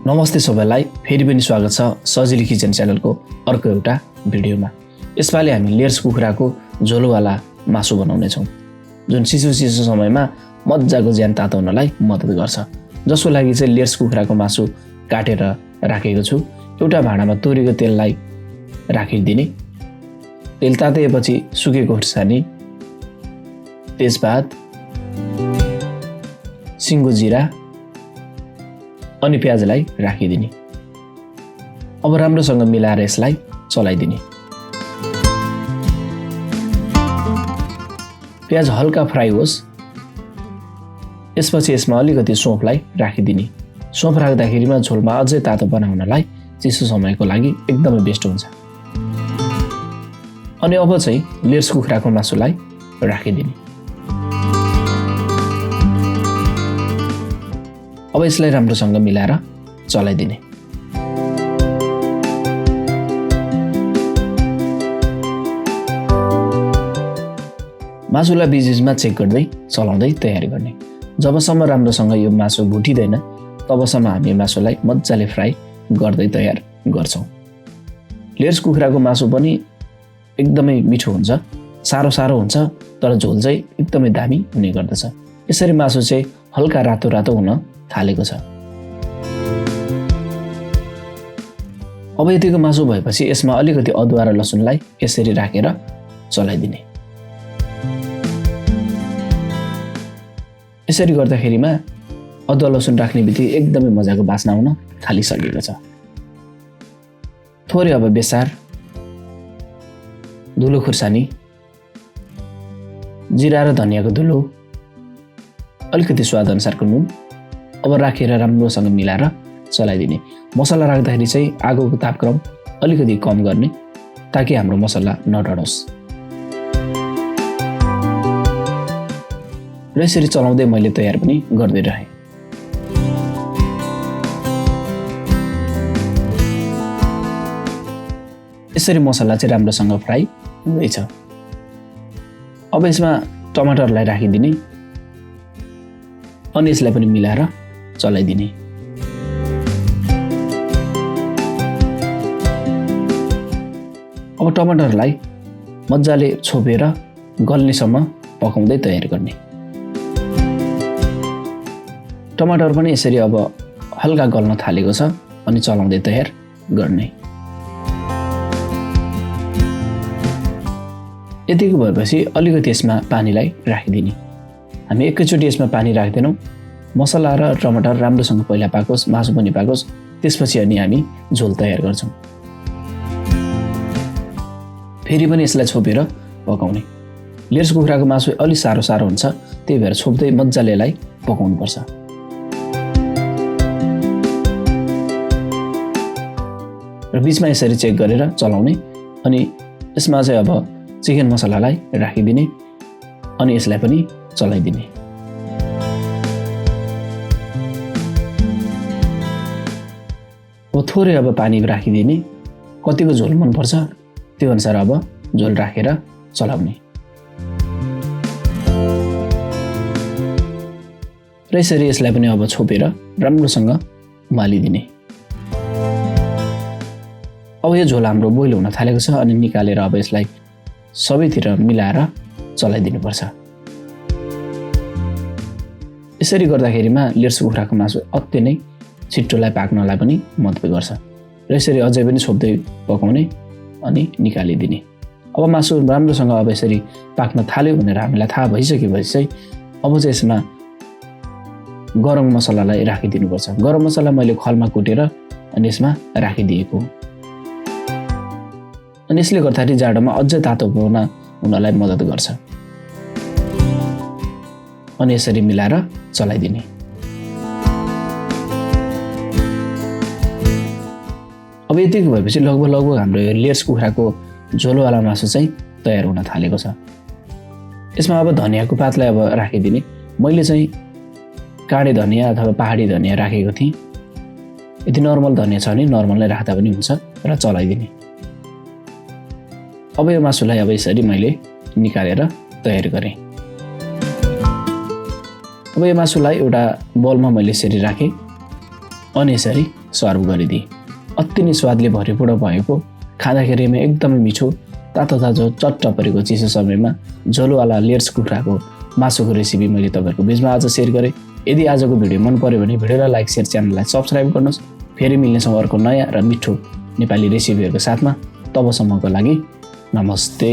नमस्ते सबैलाई, फेरि पनि स्वागत छ सजिलो किचन च्यानलको अर्को एउटा भिडियोमा। यसपालि हामी लेयर्स कुखुराको झोलवाला मासु बनाउने छौँ, जुन चिसो समयमा मजाको ज्यान ताताउनलाई मद्दत गर्छ। जसको लागि चाहिँ लेयर्स कुखुराको मासु काटेर राखेको छु। एउटा भाँडामा तोरीको तेललाई राखिदिने। तेल तातिएपछि सुकेको खुर्सानी, तेजपात, सिङ्गो जिरा अनि प्याजलाई राखिदिने। अब राम्रोसँग मिलाएर यसलाई चलाइदिने। प्याज हल्का फ्राई होस्। यसपछि यसमा अलिकति सौँफलाई राखिदिने। सौँफ राख्दाखेरिमा झोलमा अझै तातो बनाउनलाई चिसो समयको लागि एकदमै बेस्ट हुन्छ। अनि अब चाहिँ लेयर्स कुखुराको मासुलाई राखिदिने। अब यसलाई राम्रोसँग मिलाएर चलाइदिने। मासुलाई बीचमा चेक गर्दै चलाउँदै तयारी गर्ने। जबसम्म राम्रोसँग यो मासु भुटिँदैन तबसम्म हामी मासुलाई मजाले फ्राई गर्दै तयार गर्छौँ। लेयर्स कुखुराको मासु पनि एकदमै मिठो हुन्छ, सारो हुन्छ, तर झोल चाहिँ एकदमै दामी हुने गर्दछ। यसरी मासु चाहिँ हल्का रातो हुन थालेको छ। अब यतिको मासु भएपछि यसमा अलिकति अदुवा र लसुनलाई यसरी राखेर चलाइदिने। यसरी गर्दाखेरिमा अदुवा लसुन राख्ने बित्तिकै एकदमै मजाको बास्ना आउन थालिसकेको छ। थोरै अब बेसार, धुलो खुर्सानी, जिरा र धनियाँको धुलो, अलिकति स्वाद अनुसारको नुन अब राखेर राम्रोसँग मिलाएर चलाइदिने। मसला राख्दाखेरि चाहिँ आगोको तापक्रम अलिकति कम गर्ने, ताकि हाम्रो मसला नडढोस्। र यसरी चलाउँदै मैले तयार पनि गर्दै रहेँ। यसरी मसला चाहिँ राम्रोसँग फ्राई हुँदैछ। अब यसमा टमाटरलाई राखिदिने अनि यसलाई पनि मिलाएर चलाइदिने। अब टमाटरलाई मजाले छोपेर गल्नेसम्म पकाउँदै तयार गर्ने। टमाटर पनि यसरी अब हल्का गल्न थालेको छ अनि चलाउँदै तयार गर्ने। यतिको भएपछि अलिकति यसमा पानीलाई राखिदिने। हामी एकैचोटि यसमा पानी राख्दैनौँ। मसला र टमाटर राम्रोसँग पहिला पाकोस्, मासु पनि पाकोस्, त्यसपछि अनि हामी झोल तयार गर्छौँ। फेरि पनि यसलाई छोपेर पकाउने। लेयर्स कुखुराको मासु अलि सारो हुन्छ, त्यही भएर छोप्दै मजाले यसलाई पकाउनुपर्छ। र बिचमा यसरी चेक गरेर चलाउने। अनि यसमा चाहिँ अब चिकन मसलालाई राखिदिने अनि यसलाई पनि चलाइदिने। अब थोरै अब पानी राखिदिने। कतिको झोल मनपर्छ त्यो अनुसार अब झोल राखेर चलाउने। र यसरी यसलाई पनि अब छोपेर राम्रोसँग उमालिदिने। अब यो झोल हाम्रो बोइल हुन थालेको छ अनि निकालेर अब यसलाई सबैतिर मिलाएर चलाइदिनुपर्छ। यसरी गर्दाखेरिमा लेयर्स कुखुराको मासु अति नै छिट्टोलाई पाक्नलाई पनि मद्दत गर्छ। र यसरी अझै पनि छोप्दै पकाउने अनि निकालिदिने। अब मासु राम्रोसँग अब यसरी पाक्न थाल्यो भनेर हामीलाई थाहा भइसकेपछि चाहिँ अब चाहिँ यसमा गरम मसलालाई राखिदिनुपर्छ। गरम मसला मैले खलमा कुटेर अनि यसमा राखिदिएको। अनि यसले गर्दाखेरि जाडोमा अझै तातो हुनलाई मद्दत गर्छ। अनि यसरी मिलाएर चलाइदिने। अब यतिको भएपछि लगभग हाम्रो यो लेयर्स कुखुराको झोलवाला मासु चाहिँ तयार हुन थालेको छ। यसमा अब धनियाँको पातलाई अब राखिदिने। मैले चाहिँ काँडे धनियाँ अथवा पहाडी धनियाँ राखेको थिएँ। यदि नर्मल धनियाँ छ भने नर्मल नै राख्दा पनि हुन्छ र चलाइदिने। अब यो मासुलाई अब यसरी मैले निकालेर तयार गरेँ। अब यो मासुलाई एउटा बलमा मैले यसरी राखेँ अनि यसरी सर्भ गरिदिएँ। अति नै स्वादले भरिपूर्ण भएको, खाँदाखेरिमा एकदमै मिठो, तातो तातो चट्ट परेको चिसो समयमा झोलवाला लेयर्स कुखुराको मासुको रेसिपी मैले तपाईँहरूको बिचमा आज सेयर गरेँ। यदि आजको भिडियो मन पर्यो भने भिडियोलाई लाइक, सेयर, च्यानललाई सब्सक्राइब गर्नुहोस्। फेरि मिल्नेछौँ अर्को नयाँ र मिठो नेपाली रेसिपीहरूको साथमा। तबसम्मको लागि नमस्ते।